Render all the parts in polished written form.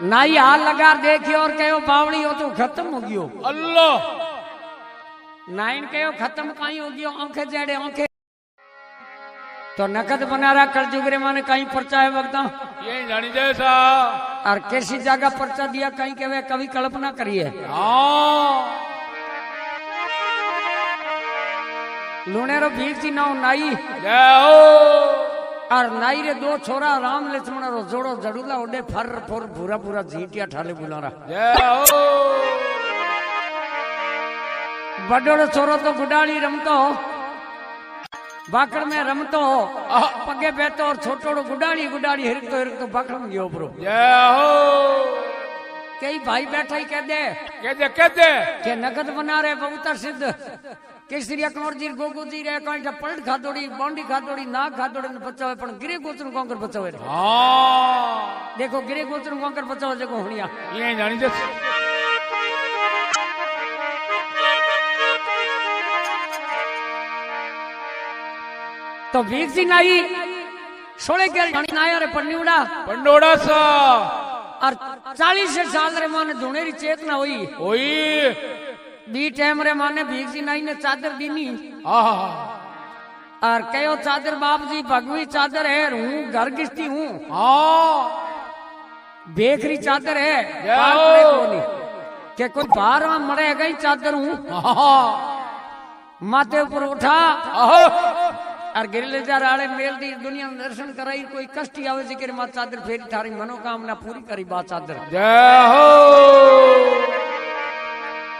नाई हाल लगा देखियो और कहो बावड़ी हो तो खत्म हो गयो। अल्लाह नाइन कहो खत्म कहीं हो गयो आंखें जेड़े आंखें तो नकद बना रहा कर जुगरे माने कहीं पर्चा है वक्ता ये जानी जैसा और किसी जगह पर्चा दिया कहीं के वे कभी कल्पना करिए। हाँ लुणेरो भीख सी नाव नाई जाओ और नाई रे दो छोरा राम लक्ष्मण रो जोड़ो जड़ूला ओडे फर फुर भूरा भूरा झीटिया ठाले बुलारा। जाओ बड़ो छोरो तो गुडाली रमतो बाकड़ में रमतो पगे बेतो और छोटोड़ो गुडाली गुडाली हिरक तो बाकड़ में गयो ब्रो। जाओ कई भाई बैठा ही कह दे कहते के नगद बना रहे बहुत सिद्ध केसरी अकबर जी गोगो जी रे कहीं पलट खादोड़ी बॉन्डी खादोड़ी नाक खादोड़ी ने बचावे पण गिरे गोचर कोंकर बचावे रे। हाँ देखो गिरे गोचर कोंकर बचावे जको हुनिया ये जानी जैसा तो भीख जी नाई सोले के नाया रे पन्नीवड़ा पंडोड़ा सा और 40 साल रे माने धुनेरी चेतना हुई ओई दी टाइम रे माने भीख जी नाई ने चादर दीनी हाँ और कहो चादर बाप जी भगवी चादर है हूँ घर गिस्ती हूँ हाँ बेखरी चादर है जाओ। पार पड़े कोनी के कोई बाहर मरे गई चादर हूँ हाँ माथे ऊपर उठा हाँ और गिरिलेजार आले मेल दी दुनिया में दर्शन कराई कोई कष्ट आवे जिक्र मां चादर फेरी थारी मनोकामना पूरी करी बात चादर। जय हो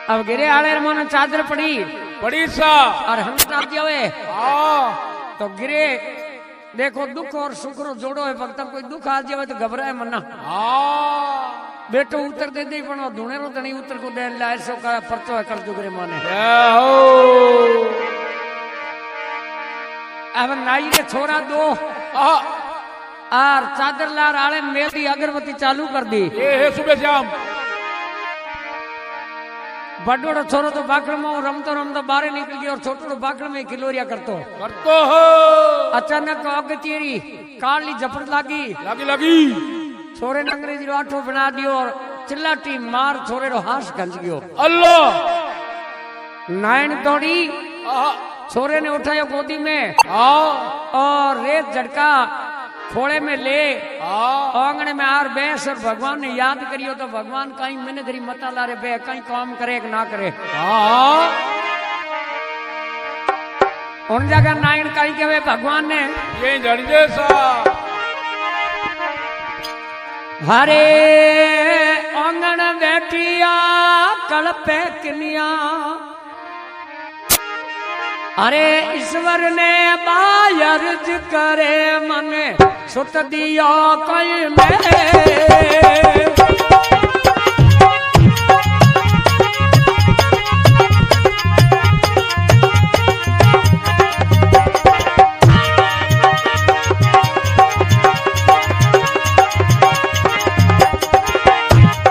अब गिरे आले मन चादर पड़ी सा और हम जावे हाँ तो गिरे देखो दुख और सुख रो जोड़ो है भक्ता कोई दुख आ जावे तो घबराए मना हाँ बेटो उतर दे दे पण धुने रो तणी उतर को दे लाए सो का परचो है कर जुगरे माने। जय हो अब नाई रे छोरा दो और चादर लार आले मेल दी अगरबत्ती चालू कर दी। ये है सुबह शाम बड़ोड़ो छोरो तो बाकड़ में रमतो रमतो बाहर निकल गया और छोटो बाकड़ में किलोरिया करतो हो अचानक अग तेरी काली झपट लागी लगी छोरे ने अंग्रेजी आठो बना दियो और चिल्लाटी मार छोरे रो हाथ गंज गयो। अल्लाह नाइन दौड़ी छोरे ने उठाया गोदी में और रेत झटका खोड़े में ले आंगने में आर बैस और भगवान ने याद करियो तो भगवान कहीं मैंने घरी मता ला रे बे कहीं काम करे कि ना करे। उन जगह नाइन कहीं के वे भगवान ने ये जानी जैसा हरे आंगन बैठिया कलपे किनिया अरे ईश्वर ने बायर्ज करे मने सुत दिया कई में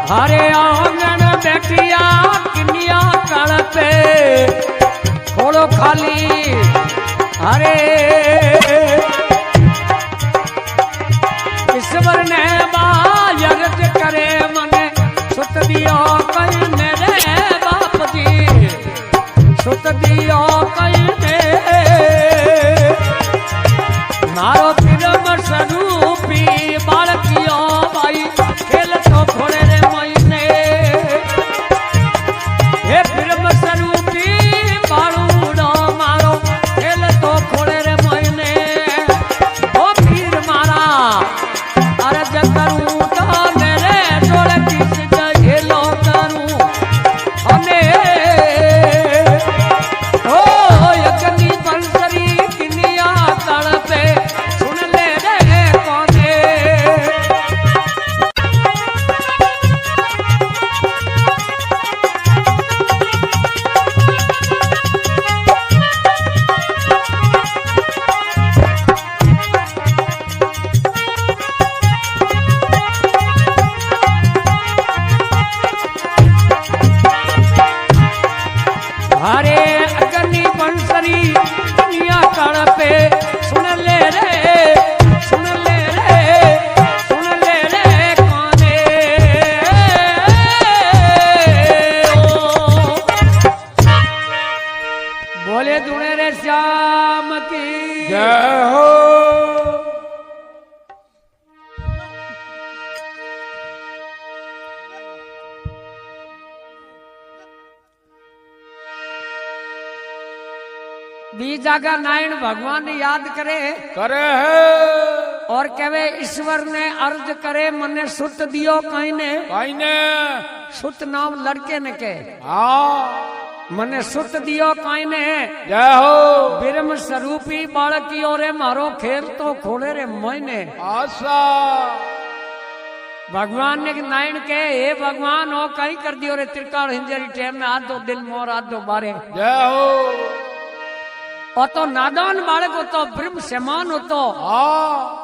हरे आंगन बैठिया किनिया कल पे खोलो खाली हरे ईश्वर ने बायर्ज करे मने सुत दियो कई मेरे बाप जी सुत दियो कई में मारो प्रेम स्वरूपी बालकियो भाई खेल तो खोले रे महीने हे प्रेम स्वरूपी बालूडो मारो खेल तो खोले रे महीने बीजा का नारायण भगवान याद करे है और कहे ईश्वर ने अर्ज करे मने सुत दियो कहीं ने सुत नाम लड़के ने के मने सुत दियो कहीं ने जय हो ब्रह्म स्वरूपी बालकी और मारो खेल तो खोले रे मोइने आशा भगवान ने नारायण के हे भगवान हो कहीं कर दियो रे त्रिकाल हिंजरी टेम में आधो दिल मोर आधो बारे जय हो और तो नादान बालक हो तो ब्रह्म समान हो तो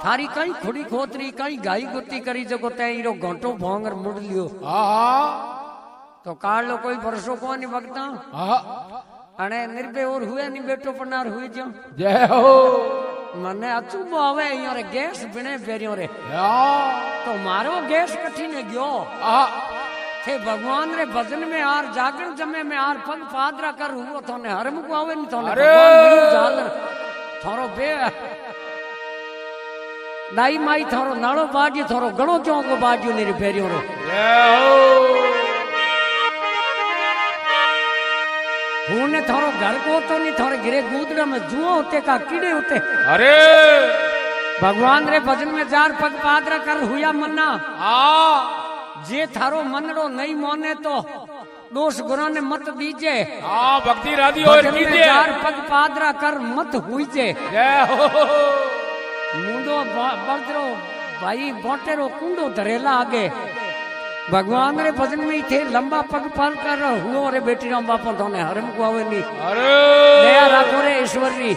थारी कहीं खुड़ी खोतरी कहीं गाई गुत्ती करी जो तेरो घंटो भोंगर मुड़ लियो तो काल लो कोई भरोसो को नहीं भगता अने निर्भय और हुए नहीं बेटो पनार हुई जो जय हो मने अचूबो आवे यहाँ रे गैस बिने फेरियो रे तो मारो गैस कठी ने गयो थे भगवान रे भजन में आर जागरण जमे में आर पग पादरा कर हुओ थोने हरम को आवे नहीं थोने भगवान बड़ी जालर थोरो बे दाई माई थोरो नालो बाजी थोरो गणो क्यों को बाजियो नहीं फेरियो रे जय हो ने थारो घर को तो नहीं थारे गिरे गूदड़ा में जुआ होते का कीड़े होते अरे भगवान रे भजन में जार पग पादरा कर हुआ मन्ना जे थारो मनड़ो नहीं मोने तो दोष गुरु ने मत दीजे भक्ति राधी और कीजिए जार पग पादरा कर मत हुईजे जय हो मुंडो बर्दरो भाई बोटेरो कुंडो धरेला आगे भगवान रे भजन में ही थे लंबा पग पाल कर हुओ रे बेटी राम बापा थोने हरम को आवे नहीं दया राखो रे ईश्वरी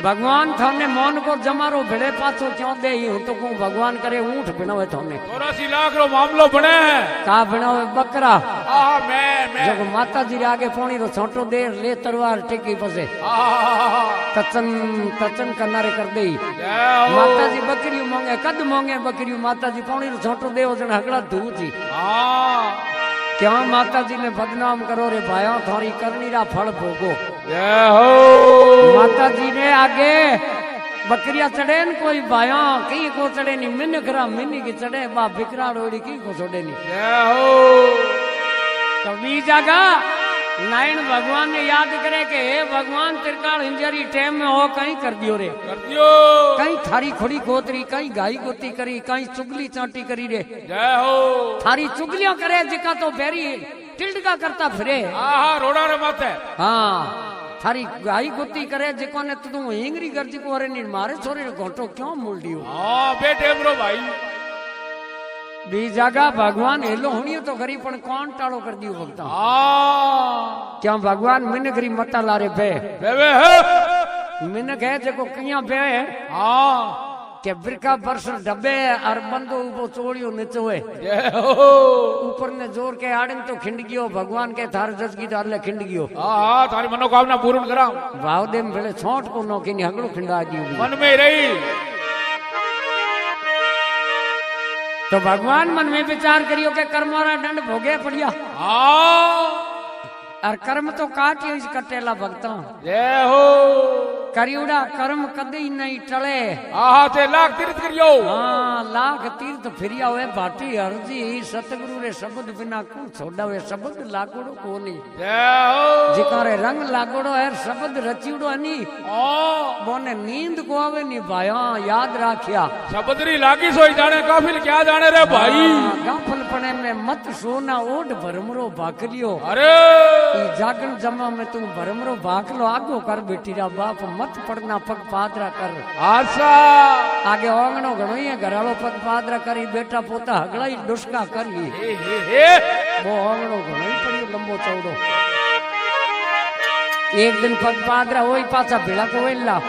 भगवान थाने मौन को जमारो भिड़े पाछो क्यों दे हूं तो को भगवान करे ऊंट बिनावे थाने 84 लाख रो मामलो बने है का बिनावे बकरा मैं जब माता जी रे आगे पोणी रो छोटो देर ले तलवार टेकी पसे तचन तचन कनारे कर दे माता जी बकरी मांगे कद मांगे बकरी माता जी पोणी रो छोटो देव जन हगड़ा धू थी क्या माता जी ने बदनाम करो रे भाया थारी करनी रा फल भोगो जय हो माता जी ने आगे बकरिया चढ़े न कोई भाया कहीं को चढ़े नहीं मिन करा मिनी की चढ़े बा बिकरा रोड़ी की को छोड़े नहीं जय हो कभी जगह नारायण भगवान ने याद करे के हे भगवान त्रिकाल हिंजरी टेम में हो कहीं कर दियो रे कर दियो कहीं थारी खोड़ी गोतरी कहीं गाई गोती करी कहीं चुगली चाटी करी रे जय हो थारी चुगलियां करे जिका तो बेरी टिल्डका करता फिरे रोड़ा रे माते थारी गाई गोती करे जिको ने तू हिंगरी गर्जी को अरे नहीं मारे छोरे घोटो क्यों मूल दियो बेटे ब्रो भाई बी जगह भगवान हेलो होनी तो गरीब पण कौन टाळो कर दियो भक्ता क्या भगवान मिनगरी मता लारे बे मिनक है जको किया बे के बिरका बरस डब्बे और बंदो वो चोड़ियो निचोए ऊपर ने जोर के आड़न तो खिंड गयो भगवान के थार जसगी तार ले खिंड गयो थारी मनोकामना पूर्ण करा भाव दे भेले छोट को नो किनी हगड़ो खिंडा दियो मन में रही तो भगवान मन में विचार करियो के कर्मोरा दंड भोगे पड़िया और कर्म तो काटियो इस कटेला भक्ता जय हो करियोड़ा कर्म कदी नहीं टले ते लाख तीर्थ करियो लाख तीर्थ फिरिया हुए भाटी हरजी सतगुरु रे शब्द बिना कौन छोड़ावे शब्द लागोड़ो कोनी जय हो जिकारे रंग लागोड़ो है शब्द रचियोड़ो हनी बोने नींद को आवे नी भाया याद राखिया शब्द री लागी सोई जाने काफिल क्या जाने रे भाई गाफल पने में मत सोना ओढ़ भरमरो भाकलियो अरे जागरण जमा में तुम भरमरो भाकलो आगो कर बेटी रा बाप मत पड़ना पग पादरा कर आशा आगे ओंगणो घणो ही घरालो पग पादरा करी बेटा पोता हगड़ा ही डुस्का करी वो ओंगणो घणो ही पड़ियो लंबो चौड़ो एक दिन पग पादरा होई पाछा भेड़ा को वेला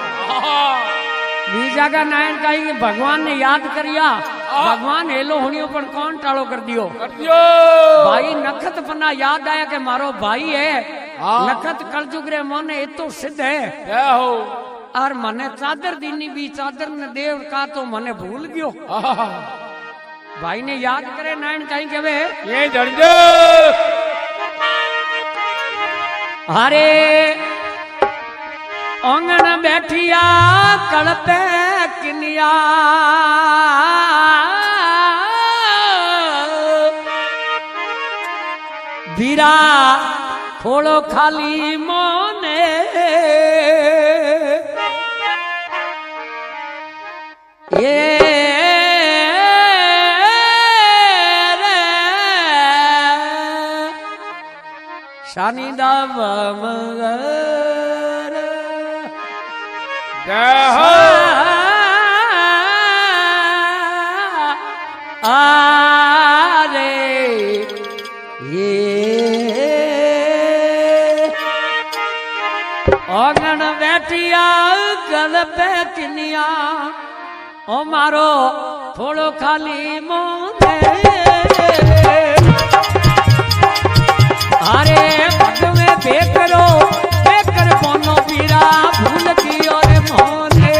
बीजा का नायन कही भगवान ने याद करिया भगवान हेलो होनियो पर कौन टाळो कर दियो भाई नखत पन्ना याद आया के मारो भाई है नखत कलजुग रे मोने इतो सिद्ध है और मने चादर दीनी भी चादर ने देव का तो मने भूल गयो भाई ने याद करे नायन कहीं के ये जड़जे अरे ओंगन बैठिया कड़पे किनिया बीरा खोलो खाली मोने ये शानी दाम मगर जय हो आरे ये आंगन बैठिया गल पे किनिया ओ मारो थोड़ो खाली मोने अरे पग में बेकरो बेकर बोनो पीरा भूल की और मोने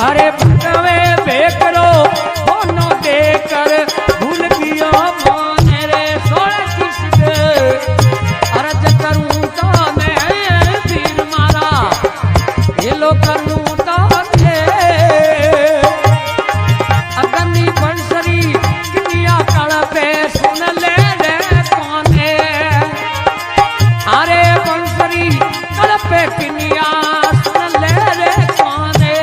अरे पकवे बेकरो बोनो देकर भूल गयो मोने रे सोले किसक अर्ज करूं तो मैं वीर मारा हेलो करूं तो दे अगनी बंसरी किनिया कल पे सुन ले रे कोने अरे बंसरी कल पे किनिया सुन ले रे कोने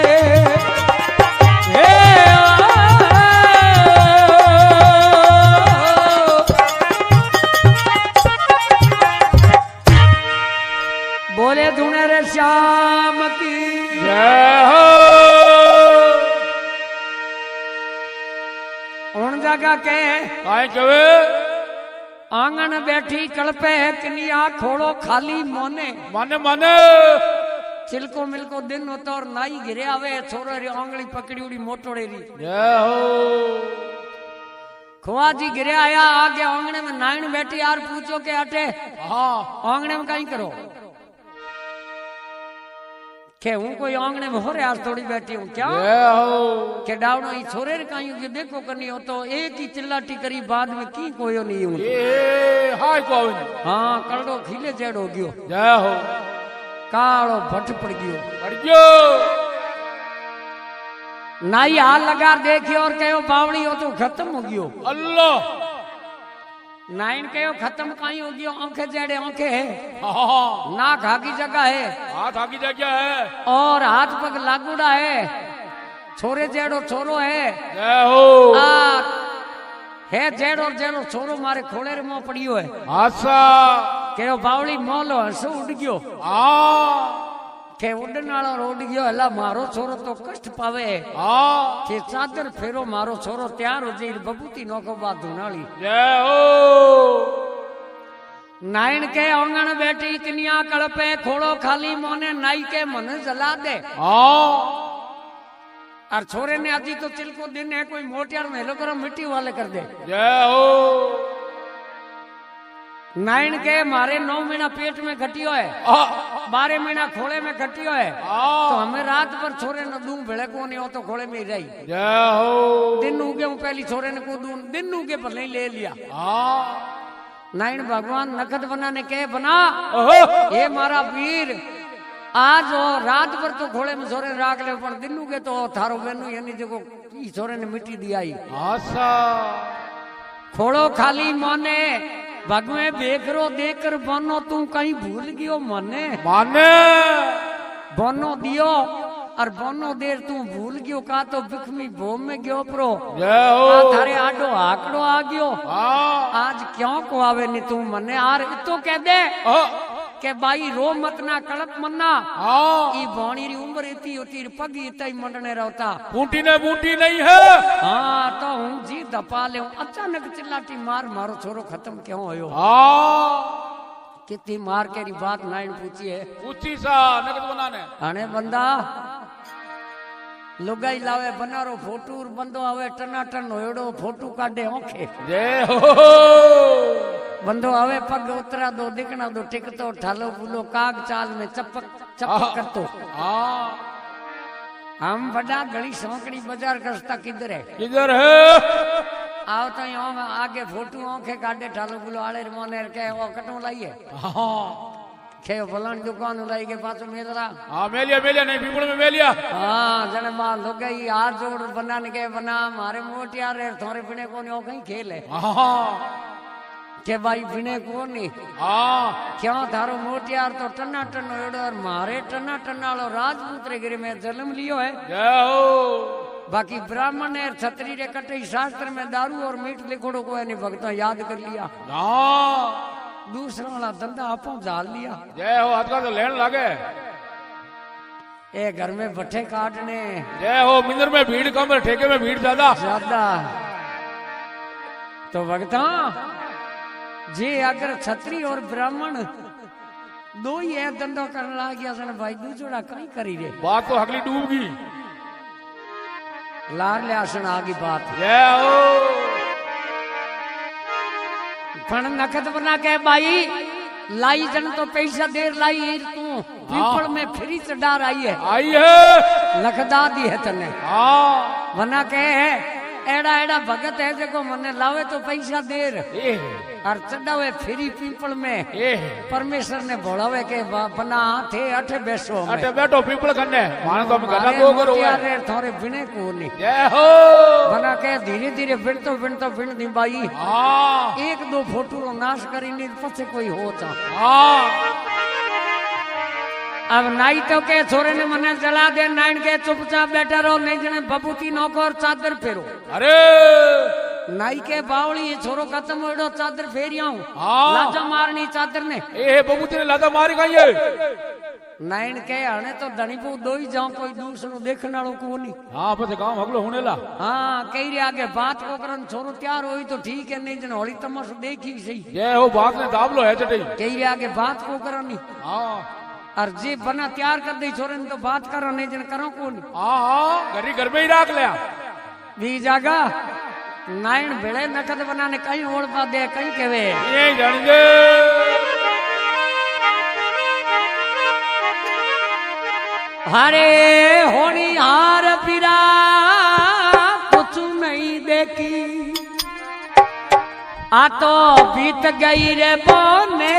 बोले धुने रे श्याम की जय हो उन जगह के काय कवे आंगन बैठी कल्पे किनिया खोड़ो खाली मोने माने माने चिलको मिलको दिन होता और नाई गिरे आवे छोरो री आंगली पकड़ी उड़ी मोटोड़े री जय हो खुआ जी गिरे आया आगे आंगने में नाइन बैठी यार पूछो के अटे हाँ आंगने में कहीं करो के हूँ कोई आंगने में हो रहा आज थोड़ी बैठी हूँ क्या जय हो के डावनो ही छोरे रे कहीं कि देखो करनी हो तो एक ही चिल्लाटी करी बाद में की कोई नहीं हूँ ये हाय कोविन हाँ कलडो खिले जेड़ हो गयो जय हो कालो भट पड़ गयो अड़ियो नाई हाल लगा देखियो और कहो बावड़ी हो तो खत्म हो गयो अल्लाह नाइन कहो खत्म कहीं हो गयो आंखें जेड़े आंखें है हाँ नाक हाकी जगह है हाथ आकी जगह है और हाथ पग लागूड़ा है छोरे जेड़ो छोरो है जय हो है जेड़ो जेड़ो छोरो मारे खोले रे मुंह पड़ियो है आशा कहो बावड़ी मोलो हंसो उड़ गयो हाँ के उड़न वालो उड़ गयो हला मारो छोरो तो कष्ट पावे हाँ के चादर फेरो मारो छोरो तैयार हो जाई बबूती नोको बात धुनाली जय हो नाइन के आंगन बैठी किनिया कड़पे खोड़ो खाली मोने नाई के मन जला दे हाँ और छोरे ने आजी तो चिलको दिन है कोई मोटियार में लो करो मिट्टी वाले कर दे जय हो नाइन के मारे 9 महीना पेट में घटियो है 12 महीना खोले में घटियो है तो हमें रात पर छोरे न दूं भेड़े को नहीं हो तो खोले में ही रही जय हो दिन उगे हूँ पहली छोरे ने को दूं दिन उगे पर नहीं ले लिया नाइन भगवान नखत बनाने के बना ये मारा वीर आज और रात भर तो घोड़े में छोरे राख ले पर दिन उगे तो थारो बेनू यानी जो छोरे ने मिट्टी दी आई आशा खोड़ो खाली मोने भगवे बेकरो देकर बनो तू कहीं भूल गयो मने माने बनो दियो और बनो देर तू भूल गयो का तो बिखमी बोम में गयो प्रो जय हो थारे आडो आकड़ो आ गयो आज क्यों को आवे नी तू मने आर इतो कह दे के भाई रो मत ना कड़क मन्ना ई बाणी री उम्र इतनी होती पग इतना ही मंडने रहता बूटी ने बूटी नहीं है हाँ तो हूँ जी दपा ले अचानक चिल्लाटी मार मारो छोरो खत्म क्यों होयो कितनी मार के री बात नाइन पूछी है पूछी सा नगद बनाने आने बंदा लुगाई लावे बनारो फोटू बंदो आवे टनाटन होयड़ो फोटू काढे ओखे जय हो बंदो आवे पग उतरा दो दिखना दो टिकतो ठालो फूलो काग चाल में चपक चपक करतो हम बड़ा गली सौकड़ी बाजार करता किधर है आओ तो यो आगे फोटो आंखे काटे ठालो गुलो आले मोने के ओ कटो लाइए हाँ खे फलान दुकान लाई के पास मेरा हाँ मेलिया मेलिया नहीं पीपल में मेलिया हाँ जने मां लोग ही हाथ जोड़ बनाने के बना मारे मोटियार रे थोड़े पिने को नहीं कहीं खेले हाँ के भाई पिने को नहीं हाँ क्यों थारो मोटियार तो टन्ना टन्नो एड़ो और मारे टन्ना टन्नालो राजपूत रे गिरे में जन्म लियो है जय हो बाकी ब्राह्मण है छतरी रे कटे शास्त्र में दारू और मीठ लिखोड़ो को नहीं भगता याद कर लिया हाँ दूसरा वाला धंधा आपो जाल लिया जय हो हाथ का तो लेन लगे ए घर में बट्ठे काटने जय हो मिंदर में भीड़ कम ठेके में भीड़ ज्यादा तो भगता जे अगर छतरी और ब्राह्मण दो ही है धंधो करने लग गया सन भाई दूसरा कहीं करी रे बात तो अगली डूबगी लार ले आसन आगी बात जय हो पण नखत बना के भाई लाई जन तो पैसा देर लाई तू पीपल में फ्री चढ़ा आई है लखदा दी है तने हाँ बना के एड़ा एड़ा भगत है जो मने लावे तो पैसा देर और चढ़ावे फ्री पीपल में परमेश्वर ने बोलावे के बना थे अठे बैठो पीपल कन्ने माने तो हम गला दो करो यार थोड़े बिने को नहीं जय हो बना के धीरे धीरे बिन दी बाई हाँ एक दो फोटो रो नाश करी नहीं पछे कोई होता हाँ अब नाई तो के छोरे ने मने जला दे नाइन के चुपचाप बैठा रहो नहीं जने बबूती नौको और चादर फेरो अरे नाई के बावली छोरो खत्म हो चादर फेरिया हूँ हाँ। लाजा मारनी चादर ने ए बबूती ने लाजा मारी गई है नाइन के हने तो धनीपू दो ही जाऊं कोई दूसरो देखने वालों को नहीं हाँ पछे काम अगलो होने ला हाँ कही रे आगे बात को करन छोरो तैयार होई तो ठीक है नहीं जन होली तमाशो देखी सही जय हो बात ने दाबलो है चटई कही रे आगे बात को करनी हाँ और जे बना तैयार कर दे छोरे ने तो बात करो नहीं जन करो को नहीं हाँ घरी घर में ही रख लिया भी जागा नाइन बेड़े नकद बनाने कहीं ओढ़ पा दे कहीं केवे ये जानेंगे हरे होनी हार पिरा कुछ नहीं देखी आ तो बीत गई रे बोने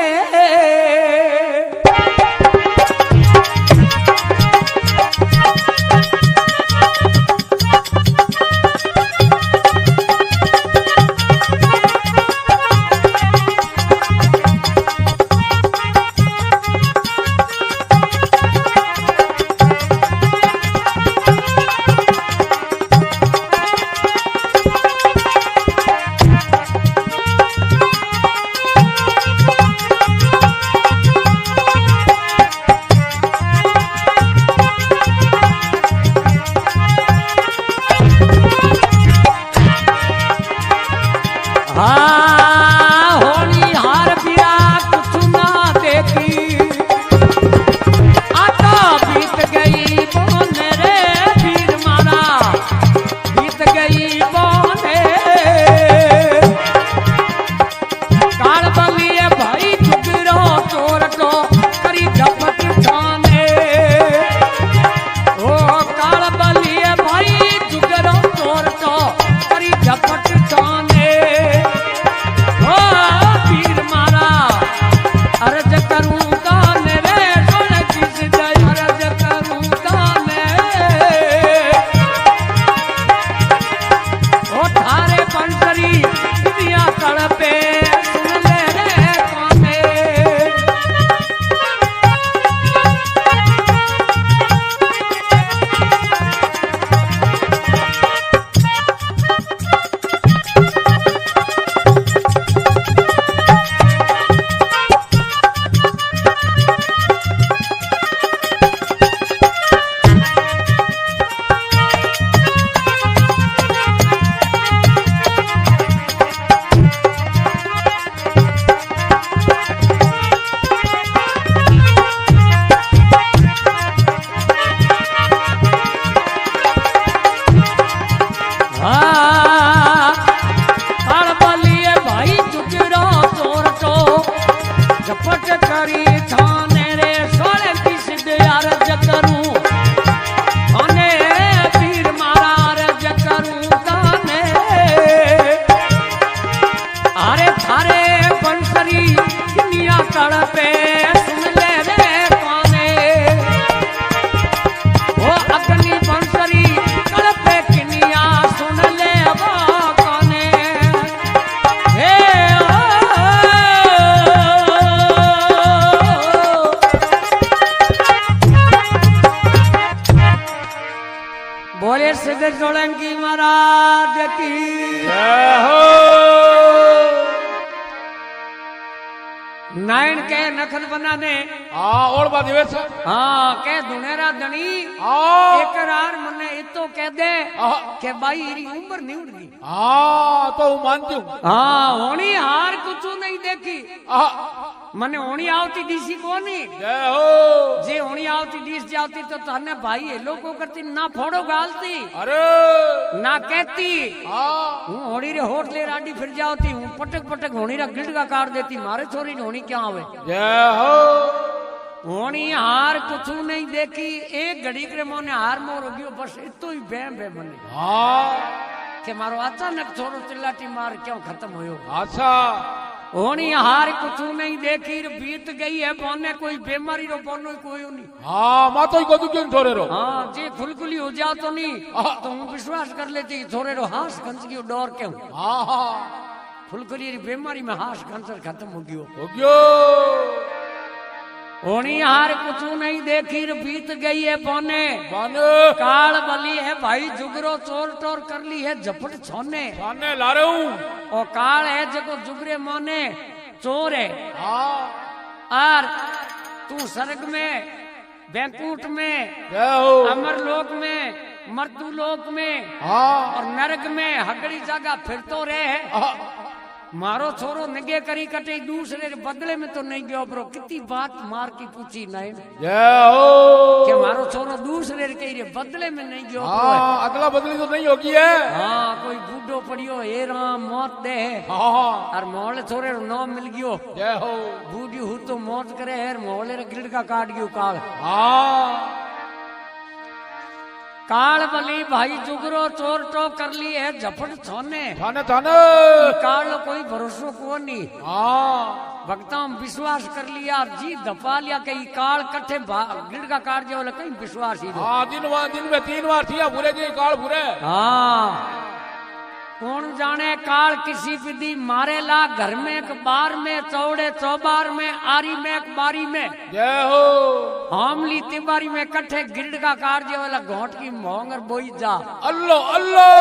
सोलंकी महाराज की जय हो। नारायण के नखत बनाने हाँ और बात ये से हाँ के दुनेरा धनी हाँ एक रार मने इतो कह दे के भाई इरी उम्र नहीं उड़गी हाँ तो मानती हूँ हाँ होनी हार कुछ नहीं देखी हाँ मने होनी आवती दिसी कोनी जय हो। जे होनी आवती दिस जाती तो तने भाई ये लोगो करती ना फोड़ो गालती अरे ना कहती हाँ हूँ होनी रे होठ ले राडी फिर जाती हूँ पटक पटक होनी रा गिड़गा काट देती मारे छोरी ने होनी क्या आवे जय हो। होनी हार कुछ नहीं देखी एक घड़ी के मोने हार मोर हो गयो बस इतो ही बे बने हाँ के मारो अचानक छोरो चिल्लाटी मार क्यों खत्म होयो अच्छा होनी हार कुछ नहीं देखी बीत गई है बोने कोई बीमारी रो बोनो कोई नहीं हाँ माँ तो को क्यों छोरे रो हाँ जे खुलखुली हो जाओ तो नहीं तो हूँ विश्वास कर लेती छोरे रो हास खंस गयो डोर क्यों हाँ हाँ खुलखुली बीमारी में हास खंसर खत्म हो गयो हो गयो। होनी हार कुछ नहीं देखी बीत गई है बोने बाने काल बली है भाई जुगरो चोर टोर कर ली है झपट छोने बाने ला रहा हूँ और काल है जको जुगरे मोने चोर है हाँ और तू स्वर्ग में बैंकुट में जय हो। अमरलोक में मर्दुलोक में हाँ और नरक में हगड़ी जगह फिरतो रहे हाँ मारो छोरो निगे करी कटे दूसरे बदले में तो नहीं गयो ब्रो कितनी बात मार की पूछी नहीं जय हो। कि मारो छोरो दूसरे के रे बदले में नहीं गयो हाँ अगला बदली तो नहीं होगी है हाँ कोई बूढ़ो पड़ियो हे राम मौत दे हाँ और मोहल्ले छोरे रो नाम मिल गयो जय हो। बूढ़ी हूँ तो मौत करे है मोहल्ले रे गिड़का काट गयो काल हाँ काल बली भाई जुगरो चोर टो कर ली है झपट छोने थाने थाने काल कोई भरोसो को नहीं हाँ भक्तों विश्वास कर लिया जी दफा लिया कई काल कट्ठे गिड़का काट जाओ कहीं विश्वास ही हाँ दिन में 3 बार थिया बुरे की काल बुरे हाँ कौन जाने काल किसी विधि मारेला घर में एक बार में चौड़े चौबार में आरी में एक बारी में जय हो। आमली तिबारी में कट्ठे गिड़का काट जे वाला घोट की मोंगर बोई जा अल्लाह अल्लाह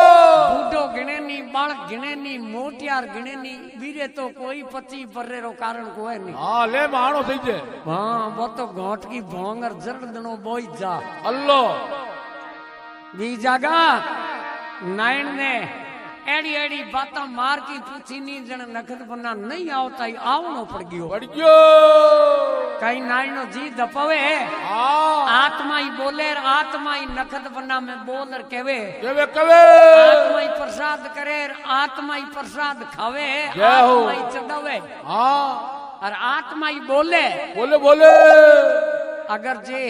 बूढ़ो गिने नी बालक गिने नी मोटियार गिने नी वीरे तो कोई 25 बर्रे रो कारण को है नहीं हाँ ले मानो सही जे हाँ वो तो घोट की भोंगर जड़ दनो बोई जा अल्लाह बी जगह नाइन ने एड़ी एड़ी बाता मार की पूछी नहीं जन नखत बना नहीं आवता ही आवनो पड़ गयो बढ़ गयो। कई नाइनो जी दपवे हाँ आत्मा ही बोले आत्मा ही नखत बना में बोल केवे केवे केवे आत्मा ही प्रसाद करे आत्मा ही प्रसाद खावे जय हो। आत्मा ही चढ़ावे हाँ और आत्मा ही बोले बोले बोले अगर जे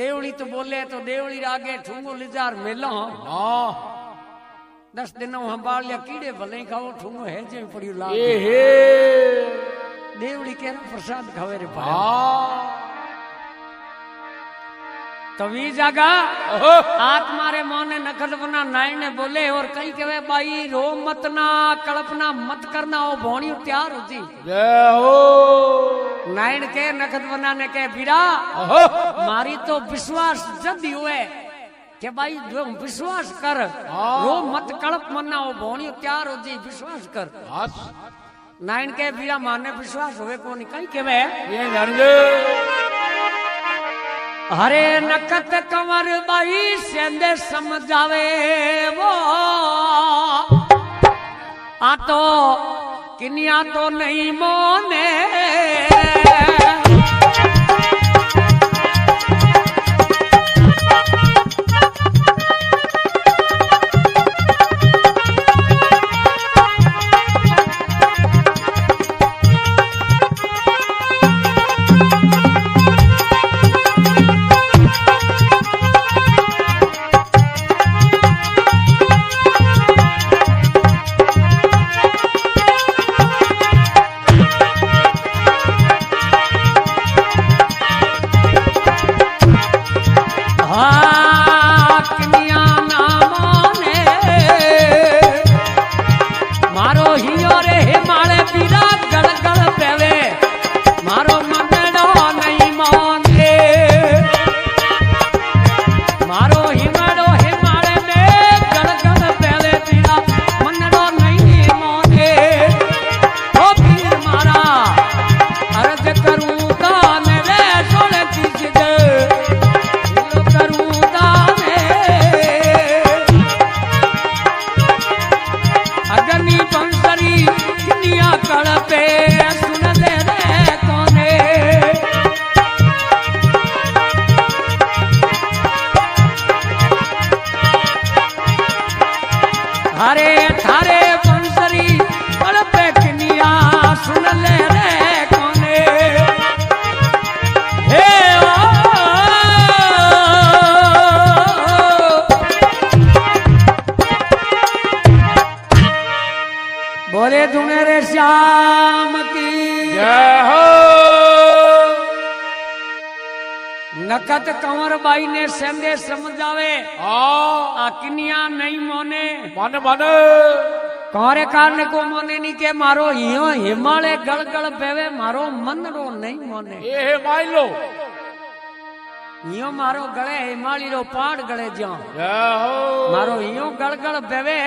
देवड़ी तो बोले तो देवड़ी आगे ठूंगो लिजार मिलो हाँ 10 दिनों हम बाल या कीड़े भले खाओ ठूंगो है जे पड़ी लाग ए हे देवड़ी के प्रसाद खावे रे भाई हाँ तभी जगह आत्मा रे मोने नखत बना नाई ने बोले और कई कहे भाई रो मत ना कल्पना मत करना हो भोणी तैयार होती जय हो। नाइन के नखत बनाने के बिरा मारी तो विश्वास जद ही हुए के भाई जो विश्वास कर रो मत कल्प मना हो भोणी तैयार हो जी विश्वास कर नाइन के बिरा माने विश्वास हुए को नहीं कई कहे ये जाने हरे नखत कंवर बाई सेंदे समझावे वो आ तो किनिया तो नहीं मोने मारो हियो रे हिमालय पीरा गड़ गड़ पेवे मारो मंगड़ो नकत कंवर बाई ने सेंदे समझावे हाँ आ किनिया नहीं मोने माने माने कारे कारने को मोने नहीं के मारो हियो हिमालय गलगल बेवे मारो मनरो नहीं मोने ये माई लो हियो मारो गले हिमालय रो पाड़ गले ज्यो जय हो मारो हियो गलगल बेवे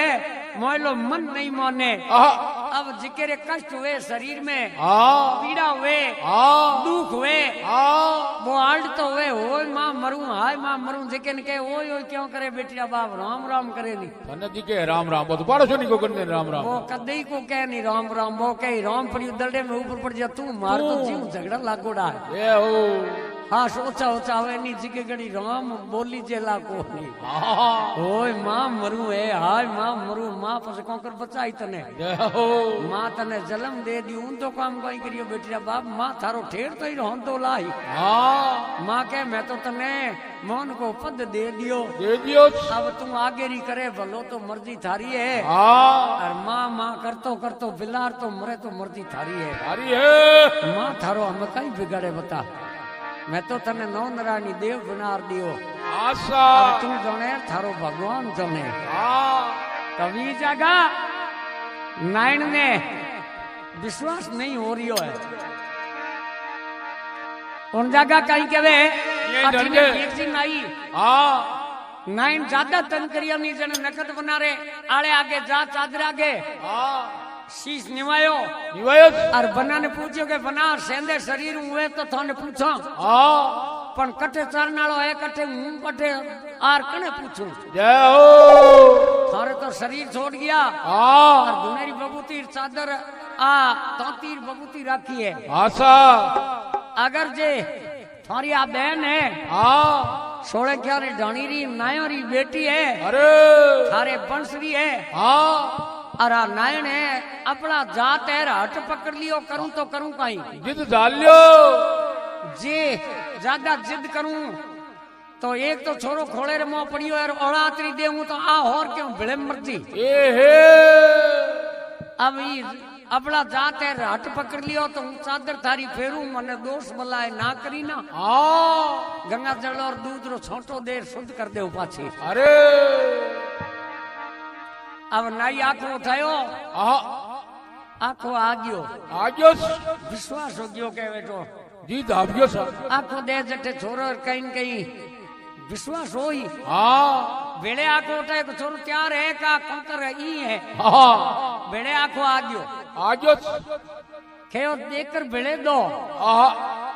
मोयलो मन नहीं मोने आहा अब जिक्र कष्ट हुए शरीर में हाँ पीड़ा हुए हाँ दुख हुए हाँ वो आल्ट तो हुए ओय मां मरूं हाय मां मरूं जिके ने के ओय ओय क्यों करे बेटिया बाप राम राम करे नी तने जी के राम राम वो तो पाड़ो छो नहीं को करने राम राम वो कदई को कह नहीं राम राम वो कह राम पड़ी दलडे में ऊपर पड़ जा तू मार तो जीव झगड़ा लागोड़ा है ये हो हाँ सोचा ओचा हुए नी जिके गड़ी राम बोली जेला को नहीं हाँ ओय मां मरूं है हाय मां मरूं मां पस कोकर बचाई तने जय हो मां तने जन्म दे दी ऊं तो काम कहीं करियो बेटिया बाप मां थारो ठेर तो ही रहन तो लाई हाँ मां के मैं तो तने मोहन को पद दे दियो दे दियो अब तू आगे री करे भलो तो मर्जी थारी है हाँ और मां मां करतो बिलार तो मरे तो मर्जी थारी है हरी है मां थारो हम कहीं बिगाड़े बता मैं तो तने नौ नरानी देव बनार दियो आशा तू जने थारो भगवान जने हाँ कभी जगह नाइन ने विश्वास नहीं हो रियो है उन जगह कहीं कहे डरजे। एक दिन आई हाँ नाइन ज्यादा तन करिया नहीं जने नकद बना रे आले आगे जा चादर आगे हाँ शीश निवायो निवायत और बना ने पूछो के बना सेंदे शरीर हुए तो थाने पूछो हाँ पण कटे चरनालो है कटे हूं कटे आर कने पूछूं जय हो थारे तो शरीर छोड़ गया हाँ और दुनेरी बबूती चादर आ तातीर बबूती रखी है आशा अगर जे थारी आ बहन है हाँ सोड़े क्या रे ढाणी री नायो री बेटी है अरे थारे बंसरी है हाँ और आ नायण है अपना जात है हट पकड़ लियो करूं तो करूं कहीं जिद डालियो जे ज्यादा जिद करूं तो एक तो छोरो खोले रे मुंह पड़ियो और औलातरी देऊं तो आ और क्यों भिड़े मर्जी ए हे अब ई अपना जात है हट पकड़ लियो तो हूं चादर थारी फेरू मने दोष बलाए ना करी ना हाँ गंगा जल और दूध रो छोटो देर शुद्ध कर दे पाछी अरे अब नाई आंखो उठायो हाँ आंखो आ गयो आजो विश्वास हो गयो के बेटो जी दाबियो सर आंखो दे जटे छोरो और कहीं कहीं विश्वास होई हाँ बेड़े आंखो उठाए को छोरो तैयार है का कंकर ई है हाँ बेड़े आंखो आ गयो आजो खेओ देखकर बेड़े दो हाँ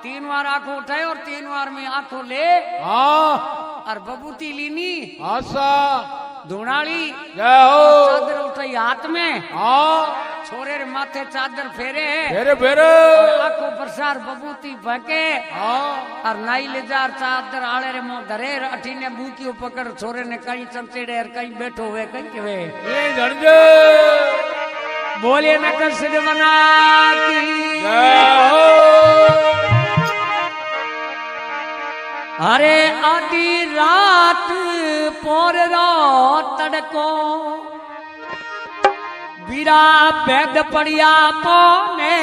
3 बार आंखो उठाए और 3 बार में आंखो ले हाँ और बबूती लीनी आशा धुनाली जय हो चादर उठाई हाथ में हाँ छोरे रे माथे चादर फेरे फेरे फेरे आंखों प्रसार बबूती भके हाँ और नाई ले जार चादर आले रे मुंह धरे अठी ने बूकियो पकड़ छोरे ने कहीं चमचेड़े और कहीं बैठो हुए कहीं के वे ये धनजे बोलिए न कर सिद्ध बना की जय हो अरे आधी रात पोर रो तड़को बीरा बैद पड़िया पोने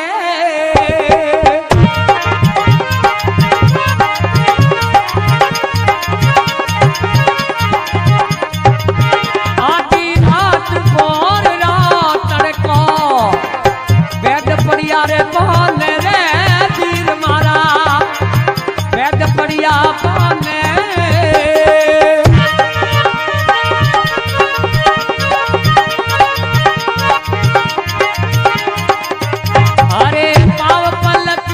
आधी रात पोर रो तड़को बैद पड़िया रे पोने रे तीर मारा बैद पड़िया पोने अरे पाव पलक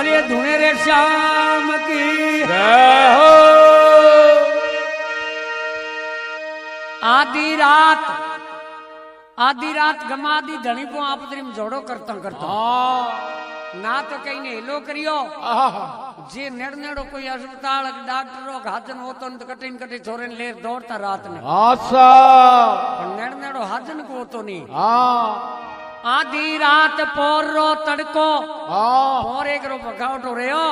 बोलिए धुने रे श्याम की जय हो। आधी रात गमादी धनी को आपतरी में जोड़ो करता ना तो कहीं ने हिलो करियो जे नेड़ो कोई अस्पताल डॉक्टरों हाजन होतो न तो कटिन कटे छोरे ले दौड़ता रात ने नेड़ो हाजन को होतो नहीं आधी रात पोरो तड़को और एक रो भगावटो रहो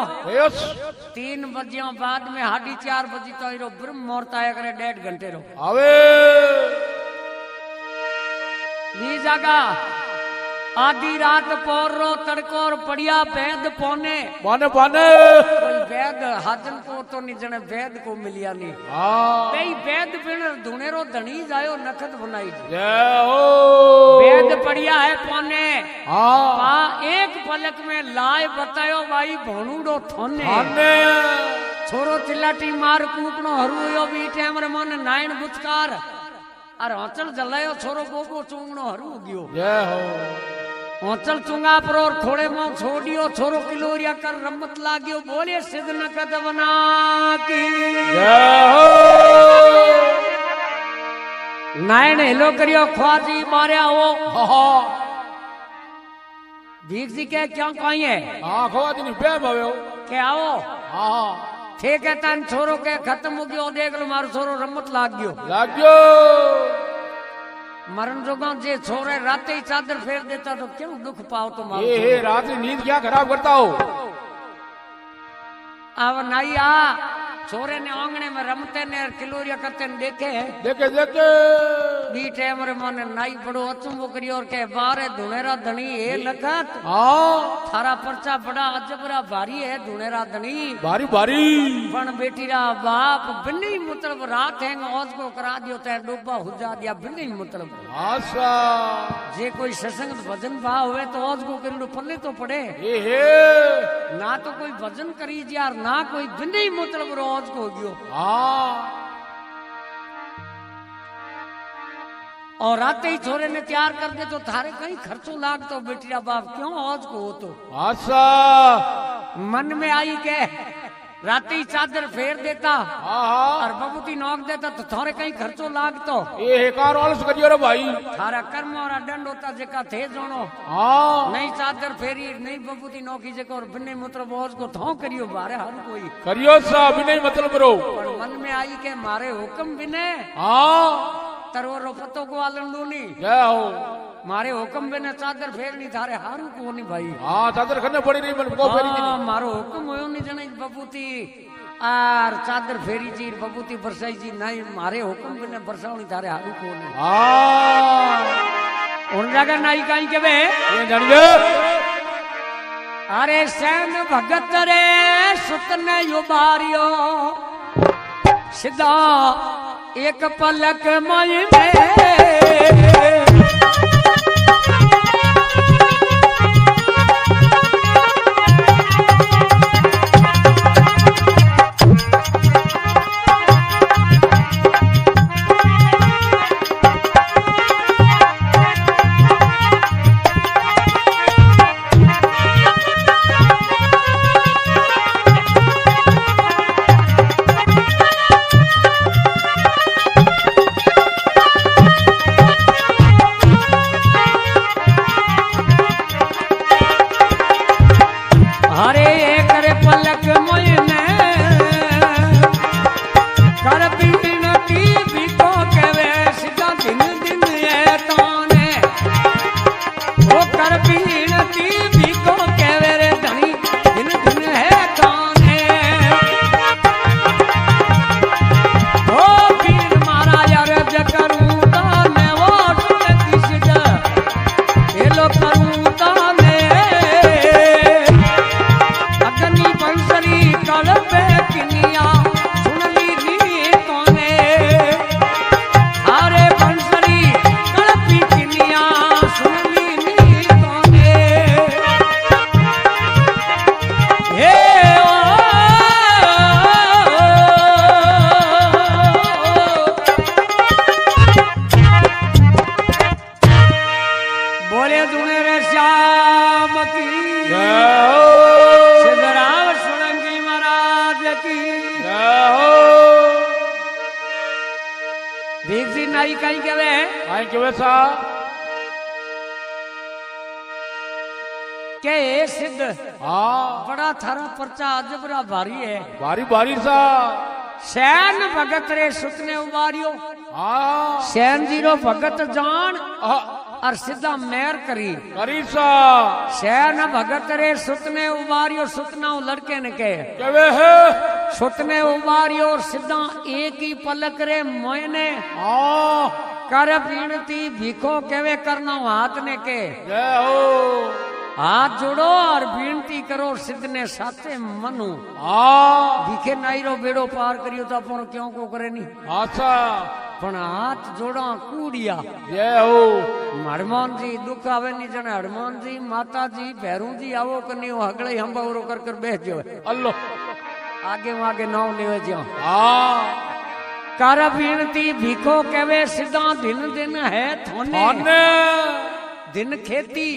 3 बजियों बाद में 4:30 बजी तो रो ब्रह्म मुहूर्त आया करे 1.5 घंटे रो आवे नी जागा आधी रात पोरो तड़को और पड़िया वैद पौने कोई वैद हाजन को तो नहीं जने वैद को मिलिया नहीं कई वैद पिण धुनेरो धनी जायो नखत बनाई वैद पड़िया है पौने एक पलक में लाए बतायो भाई भोणुडो थोने छोरो चिल्लाटी मार कूकणो हरू बी टाइम रे मन नायण बुचकार अरे हचल जलायो छोरो गोगो चूंगणो हरू गयो जय हो ओचल चुंगा पर और थोड़े मां छोड़ियो छोरो किलोरिया कर रमत लाग्यो बोले सिद्ध न कदवना की नायण हेलो करियो ख्वाजी मारिया हो भीख जी के क्यों कहीं है ख्वाजी ने प्यार भावे के आओ ठीक है तन छोरो के खत्म हो गयो देख लो मारो छोरो रमत लाग गयो मरण जोगा जे छोरे राते ही चादर फेर देता तो क्यों दुख पाओ तो मारो ये रात की नींद क्या खराब करता हो अब नहीं छोरे ने आंगने में रमते ने किलोरिया करते ने देखे बी टाइम रे मन नाई बड़ो अचंबो करियो और के बारे धुनेरा धनी ए लखत थारा पर्चा बड़ा अजबरा भारी है धुनेरा धनी भारी पण बेटी रा बाप बिन्नी मतलब रात हैंग औज को करा दियो ते डोबा हुजा दिया बिन्नी मतलब जे कोई सत्संग भजन भाव हुए तो औज को करियो पल्ले तो पड़े ना तो कोई भजन करी यार ना कोई बिन्नी मतलब रोज को हो गयो और राते ही छोरे ने तैयार कर दे तो थारे कहीं खर्चो लाग तो बेटिया बाप क्यों औज को हो तो मन में आई के राते ही चादर फेर देता और बबूती नोक देता तो थारे कहीं खर्चो लाग तो करियो रे भाई थारा कर्म और दंड होता जेका थे जोनो नहीं चादर फेरी नहीं बबूती नोकी जेको और बिने मतलब औज को थो करियो बारे हर कोई करियो सा बिने मतलब रो पर मन में आई के मारे हुक्म बिने तरोरो पतो को आलंडू नी जय हो मारे हुक्म बिने चादर फेरनी थारे हारू को नहीं भाई चादर खने पड़ी नहीं मन को फेरी नहीं मारो हुक्म होयो नहीं जने बबूती आर चादर फेरी जी बबूती बरसाई जी नहीं मारे हुक्म बिने बरसावनी थारे हारू को नहीं उन जगह नहीं काई के बे ये जानिए अरे सैन भगत रे सुतने युबारियो सिदा एक पलक मई में काई के वैसा के ए सिद्ध हाँ बड़ा थारा पर्चा अजबरा भारी है। बारी बारी सा सैन भगत रे सुतने उबारियो हाँ सैन जीरो भगत जान हाँ, और सीधा मेर करी करी सा सैन भगत रे सुतने उबारियो सुतना लड़के ने के केवे है सुतने उबारियो और सीधा एक ही पलक रे मोयने हाँ कर पीणती भीखो केवे करना हाथ ने के जय हो हाथ जोड़ो और विनती करो सिद्ध ने साथे मनु हाँ दिखे नाईरो बेड़ो पार करियो तो अपन क्यों को करे नहीं आशा पण हाथ जोड़ा कूड़िया जय हो हनुमान जी दुख आवे नहीं जने हनुमान जी माता जी भैरू जी आवो कनी हगड़े हंबावरो कर कर बैठ जो अल्लाह आगे नाव लेवे जो हाँ कर विनती भीखो केवे सिद्धा दिन दिन है थोने दिन खेती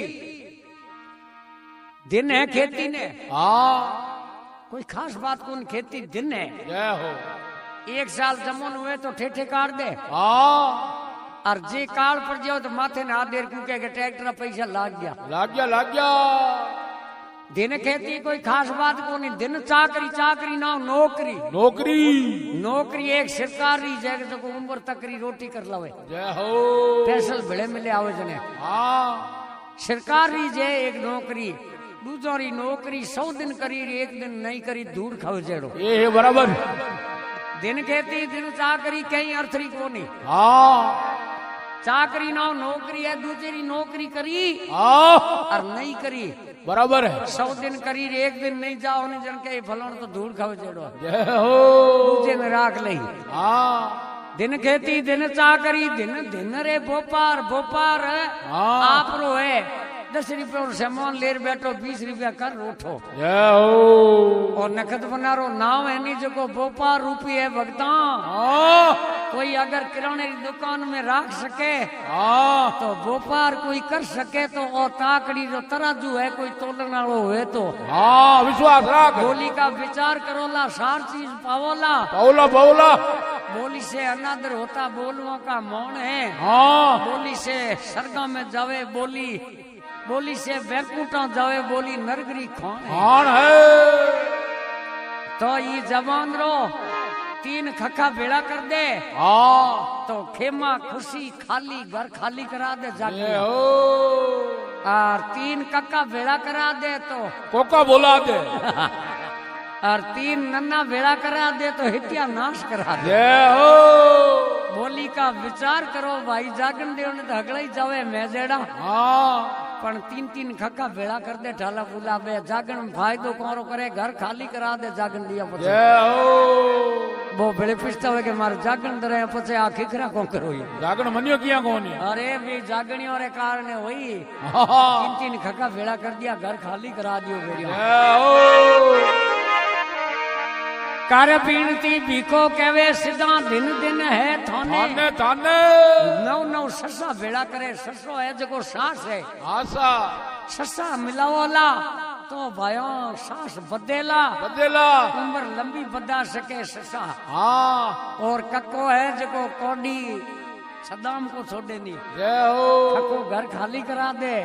दिन है खेती ने हाँ कोई खास बात कौन खेती दिन है जय हो एक साल जमन हुए तो ठेठे काट दे हाँ और जे काल पर जाओ तो माथे ने हाथ देर क्योंकि ट्रैक्टर पैसा लाग गया लाग गया दिन खेती कोई खास बात को नहीं दिन चाकरी चाकरी ना नौकरी नौकरी नौकरी एक सरकारी जगह जो उम्र तकरी रोटी कर लवे जय हो पैसल भिड़े मिले आवे जने हाँ सरकारी जे एक नौकरी दूसरी नौकरी 100 दिन करी एक दिन नहीं करी दूर खाओ जेड़ो ये है बराबर दिन खेती दिन चाकरी कहीं अर्थरी को नहीं हाँ चाकरी ना नौकरी है दूसरी नौकरी करी हाँ और नहीं करी बराबर है 100 दिन करी एक दिन नहीं जाओ नहीं जन के फलों तो दूर खाओ जेड़ो जय हो दूजे में राख ले हाँ दिन खेती दिन चाकरी दिन दिन रे बोपार बोपार हाँ। आप रो है 10 रुपये और सामान ले बैठो 20 रुपया कर उठो जय हो और नखत बनारो नाम है नहीं जो को बोपार रूपी है भगता हाँ कोई अगर किराने की दुकान में रख सके हाँ तो व्यापार कोई कर सके तो और ताकड़ी जो तराजू है कोई तोलन वालो हुए तो हाँ विश्वास रख बोली का विचार करोला सार चीज पावोला बौला बौला बोली से अनादर होता बोलवा का मौन है हाँ बोली से सरगा में जावे बोली बोली से बैकुंठा जावे बोली नरगरी खान है कौन है तो ये जवान रो 3 खखा भेड़ा कर दे हाँ तो खेमा खुशी खाली घर खाली करा दे जय जाके हो और 3 कक्का भेड़ा करा दे तो कोका बोला दे और 3 नन्ना भेड़ा करा दे तो हितिया नाश करा दे जय हो बोली का विचार करो भाई जागन देव ने तो हगड़ा ही जावे मैं जेड़ा हाँ पण 3 खक्का भेड़ा कर दे ढाला फूला बे जागन में फायदो कोरो करे घर खाली करा दे जागन दिया पछे जय हो वो बड़े पूछता हुए कि मारे जागन दरे पछे आ खिखरा को करो ये जागण मनियो किया कोनी अरे भी जागणियों रे कारण हुई हाँ 3 खक्का भेड़ा कर दिया घर खाली करा दियो बेड़िया जय हो कर बीनती भीखो केवे सिद्धा दिन दिन है थाने थाने थाने 9 ससा भेड़ा करे ससो है जो सास है आशा ससा मिलावोला तो भाइयों सास बदेला बदला उम्र लंबी बदा सके ससा हाँ और कक्को है जो कोडी सदाम को छोड़े नहीं जय हो कक्को घर खाली करा दे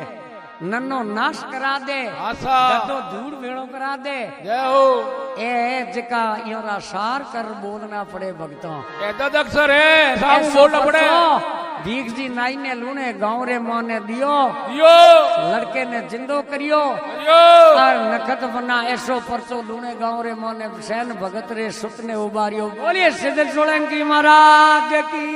नन्नो नाश करा दे आशा गद्दो धूड़ भेड़ो करा दे जय हो ए जिका योरा सार कर बोलना पड़े भक्तों कहता अक्सर है साहू बोलना पड़े भीख जी नाई ने लूने गाँव रे मोने दियो यो लड़के ने जिंदो करियो यो और नखत बना ऐसो परचो लूने गाँव रे मोने सैन भगत रे सुतने उबारियो बोलिए सिद्ध सोलंकी महाराज की